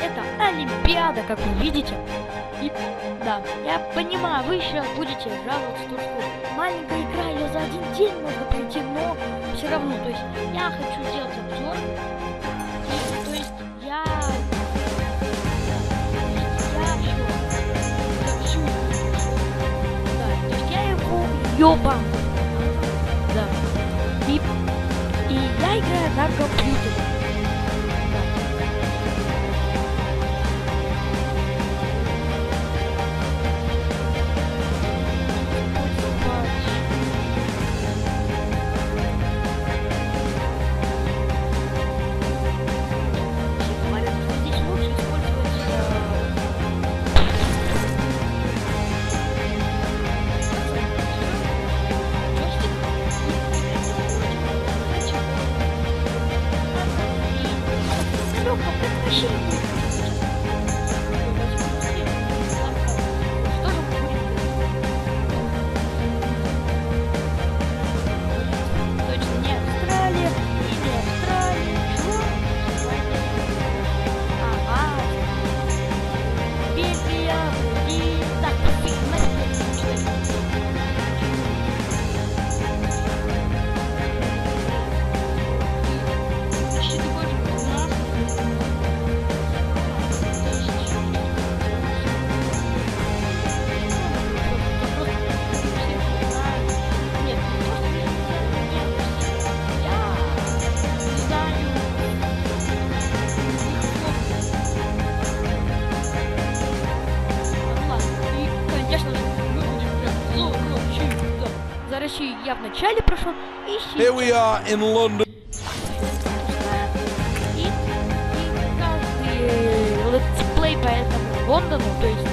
Это Олимпиада, как вы видите. И да, я понимаю, вы сейчас будете жаловаться, что маленькая игра, ее за один день можно пройти, но все равно, то есть я хочу сделать обзор. И, то есть я всю, да, то есть я его ёбан. Да. И я играю на компьютере. Я в начале прошел, и сейчас... Here we are in London. И каждый летсплей по этому Лондону, то есть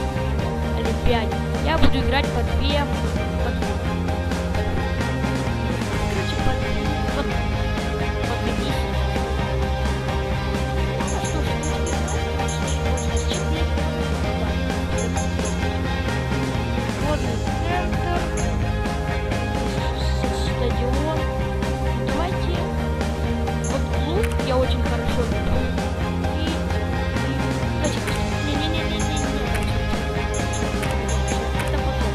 Олимпиаде, я буду играть по две... Короче, по две миссии. Водный центр. Стадион. Давайте. Вот клуб я очень хорошо люблю. И не. Это потом.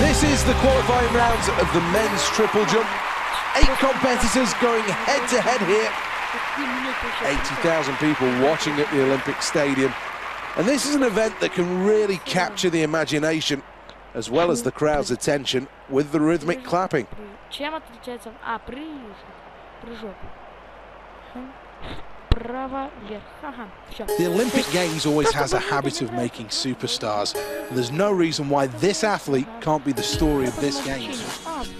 This is the qualifying rounds of the men's triple jump. 8 competitors going head to head here. 80,000 people watching at the Olympic Stadium. And this is an event that can really capture the imagination as well as the crowd's attention with the rhythmic clapping. Чем отличается? Прыжок. Право, вверх. Ага, всё. The Olympic Games always has a habit of making superstars. There's no reason why this athlete can't be the story of this Games.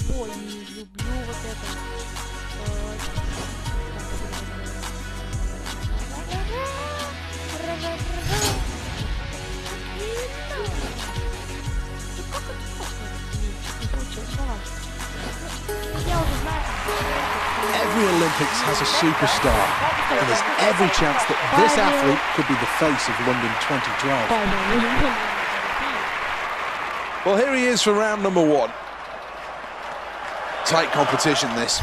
Бой, не люблю вот это. Every Olympics has a superstar, and there's every chance that this athlete could be the face of London 2012. Well, here he is for round number 1. Tight competition, this.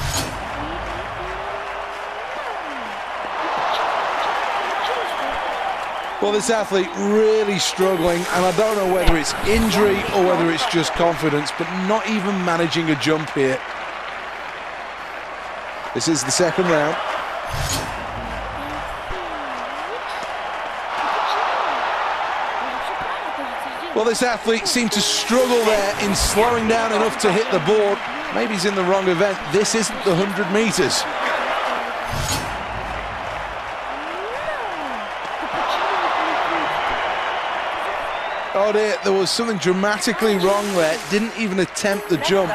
Well, this athlete really struggling, and I don't know whether it's injury or whether it's just confidence, but not even managing a jump here. This is the second round. Well, this athlete seemed to struggle there in slowing down enough to hit the board. Maybe he's in the wrong event. This isn't the 100 meters. Oh dear, there was something dramatically wrong there. Didn't even attempt the jump.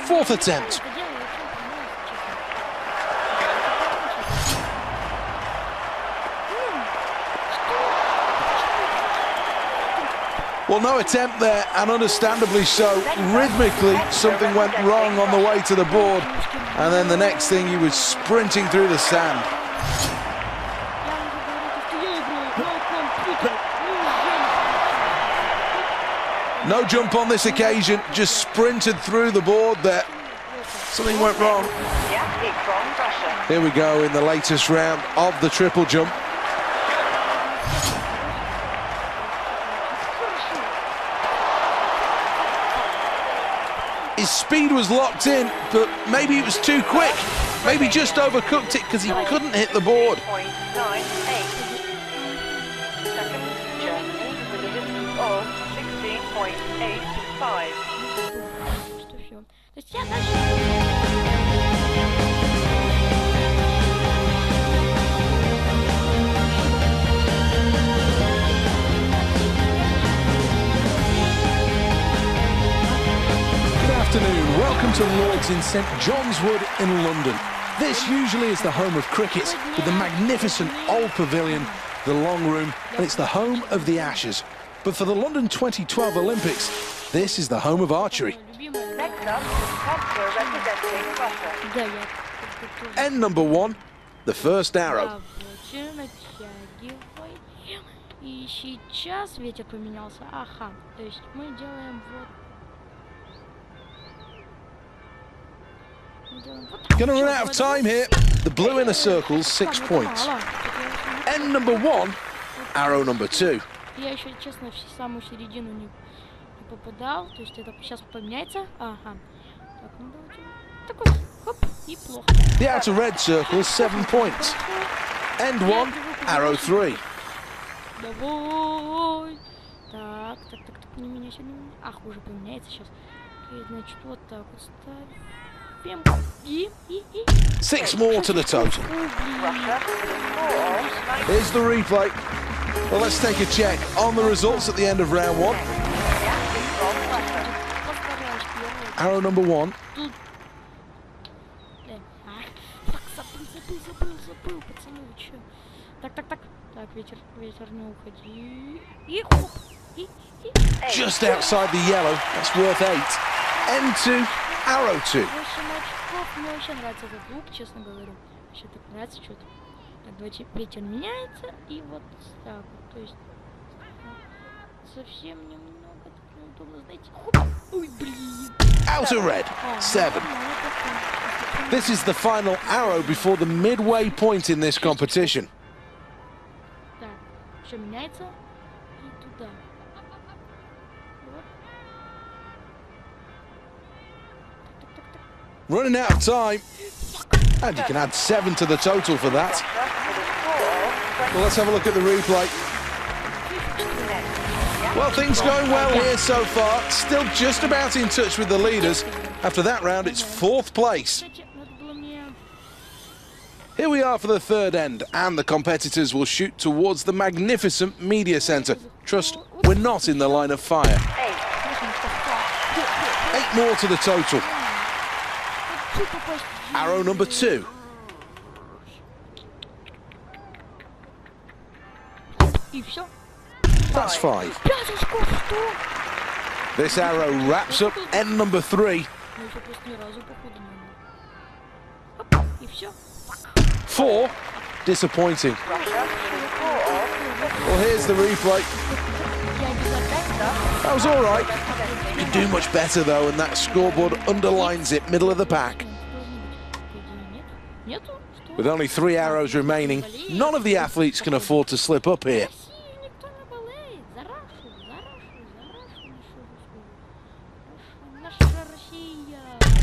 Fourth attempt. Well, no attempt there, and understandably so. Rhythmically, something went wrong on the way to the board, and then the next thing, he was sprinting through the sand. No jump on this occasion, just sprinted through the board there. Something went wrong. Here we go in the latest round of the triple jump. His speed was locked in, but maybe it was too quick. Maybe just overcooked it because he couldn't hit the board. Good afternoon, welcome to Lloyd's in St John's Wood in London. This usually is the home of cricket with the magnificent old pavilion, the long room, and it's the home of the Ashes. But for the London 2012 Olympics, this is the home of archery. Next up, Pastor representing Russia. End number one, the first arrow. И сейчас ветер поменялся. Ага, то есть мы делаем вот. Gonna run out of time here. The blue inner circle's 6 points. End number one, arrow number two. Я еще, честно, в самую середину не попадал. То есть это сейчас поменяется. Ага. Так, ну давайте. Такой, хоп, и плохо. The outer red circle's 7 points. End one, arrow three. Давай. Так, не меня сегодня. Ах, уже поменяется сейчас. Окей, значит, вот так вот ставим. И. 6 more to the total. Here's the replay. Well, let's take a check on the results at the end of round one. Arrow number one. Так, ветер, не уходи. И хоп. Just outside the yellow. That's worth 8. End two, arrow two. Мне вообще нравится этот лук, честно говорю. Вообще так нравится что-то. Так, давайте, ветер меняется, и вот так вот, то есть совсем немного, так неудобно, знаете. Ой, блин. Outer red, 7. This is the final arrow before the midway point in this competition. Так, все меняется, и туда. Running out of time, and you can add 7 to the total for that. Well, let's have a look at the replay. Well, things going well here so far. Still just about in touch with the leaders. After that round, it's 4th place. Here we are for the third end, and the competitors will shoot towards the magnificent media centre. Trust, we're not in the line of fire. 8 more to the total. Arrow number two. That's 5. This arrow wraps up end number 3. 4. Disappointing. Well, here's the replay. That was all right. You can do much better, though, and that scoreboard underlines it, middle of the pack. With only 3 arrows remaining, none of the athletes can afford to slip up here.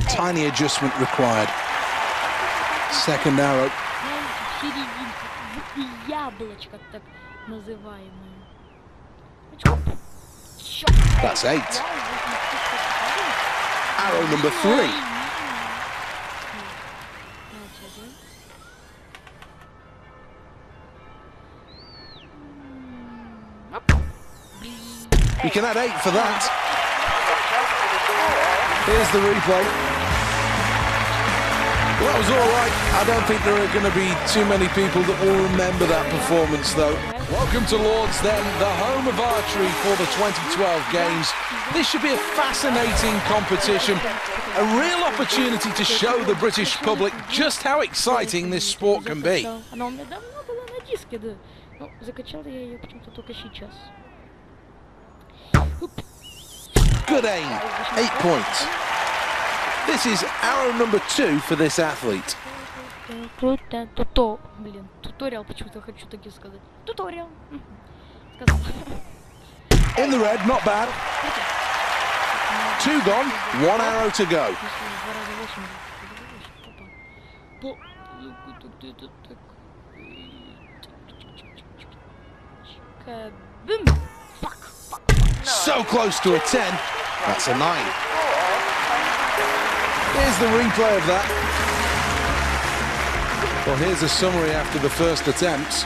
Tiny adjustment required. Second arrow. That's 8. Arrow number 3. You can add 8 for that. Here's the replay. Well, that was all right. I don't think there are going to be too many people that will remember that performance, though. Welcome to Lords then, the home of archery for the 2012 Games. This should be a fascinating competition, a real opportunity to show the British public just how exciting this sport can be. Она у меня давно была на диске, да. Ну, закачал я ее почему-то только сейчас. Good aim, 8 points. This is arrow number 2 for this athlete. Блин, туториал почему-то хочу таки сказать. Туториал. Сказал. In the red, not bad. 2 gone, 1 arrow to go. So close to a 10. That's a 9. Here's the replay of that. Well, here's a summary after the first attempts.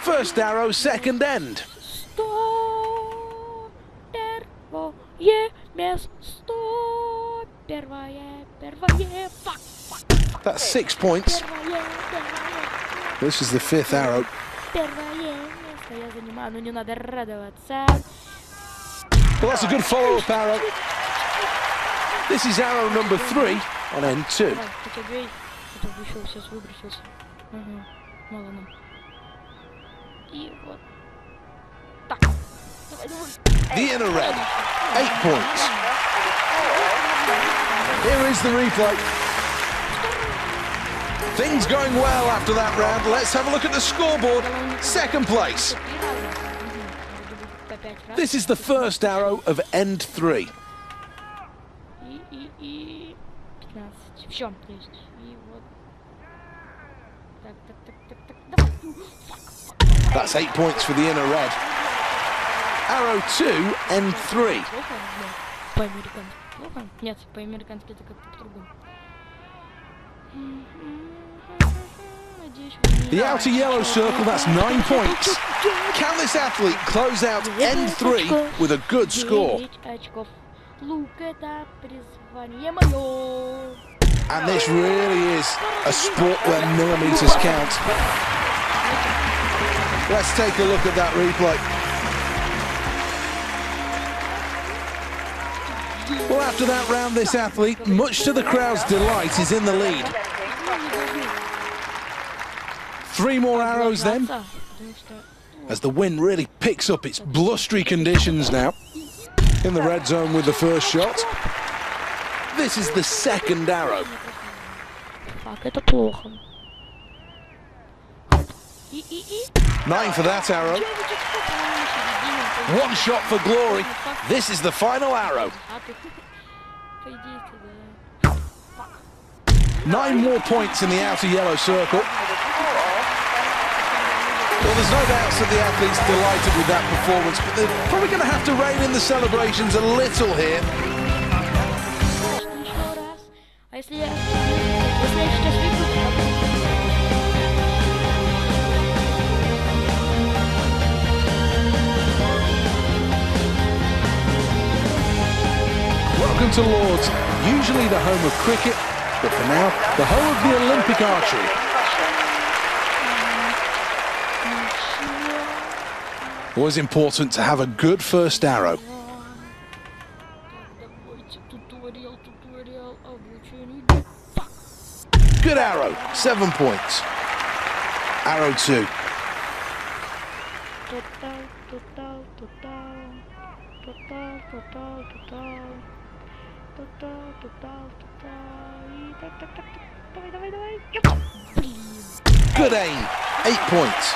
First arrow, second end. That's 6 points. This is the 5th arrow. Well, that's a good follow-up arrow. This is arrow number 3 on end 2. The inner red, 8 points. Here is the replay. Things going well after that round. Let's have a look at the scoreboard. Second place. This is the first arrow of end 3. That's 8 points for the inner red. Arrow 2, end 3. The outer yellow circle, that's 9 points. Can this athlete close out end 3 with a good score? And this really is a sport where millimetres count. Let's take a look at that replay. Well, after that round, this athlete, much to the crowd's delight, is in the lead. 3 more arrows then, as the wind really picks up its blustery conditions now. In the red zone with the first shot. This is the second arrow. 9 for that arrow. 1 shot for glory. This is the final arrow. 9 more points in the outer yellow circle. Well, there's no doubts that the athlete's delighted with that performance, but they're probably going to have to rein in the celebrations a little here. Welcome to Lords, usually the home of cricket, but for now, the home of the Olympic archery. Always important to have a good first arrow. Good arrow, 7 points. Arrow 2. Good aim, 8 points.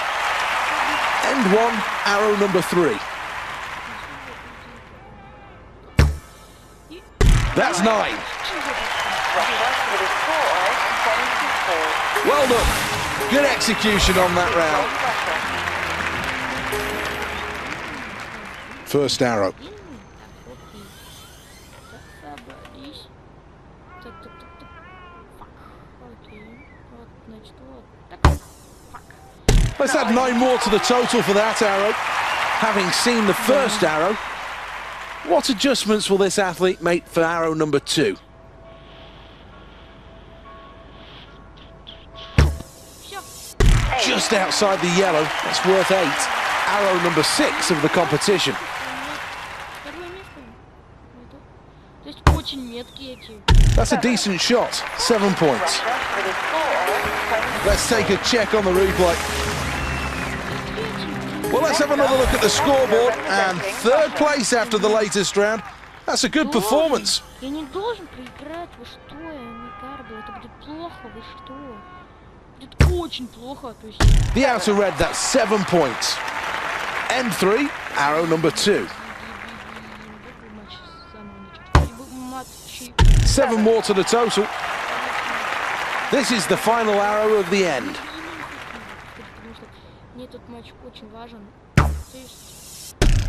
End 1, arrow number 3. That's 9. Well done. Good execution on that round. First arrow. Let's add 9 more to the total for that arrow. Having seen the first arrow, what adjustments will this athlete make for arrow number 2? Just outside the yellow, that's worth 8. Arrow number 6 of the competition. That's a decent shot, 7 points. Let's take a check on the replay. Well, let's have another look at the scoreboard, and 3rd place after the latest round. That's a good performance. The outer red, that's 7 points. End 3, arrow number 2. 7 more to the total. This is the final arrow of the end.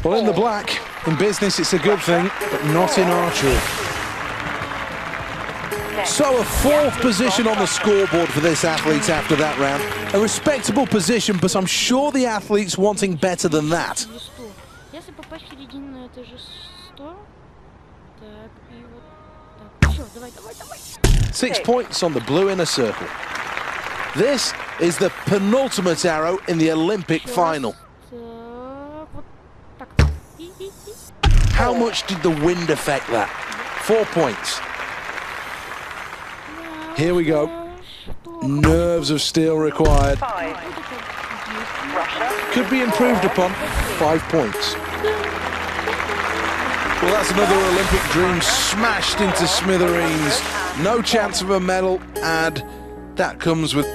Well, in the black, in business it's a good thing, but not in archery. So a 4th position on the scoreboard for this athlete after that round. A respectable position, but I'm sure the athlete's wanting better than that. 6 points on the blue inner circle. This is the penultimate arrow in the Olympic final. How much did the wind affect that? 4 points. Here we go. Nerves of steel required. Could be improved upon. 5 points. Well, that's another Olympic dream smashed into smithereens. No chance of a medal, and that comes with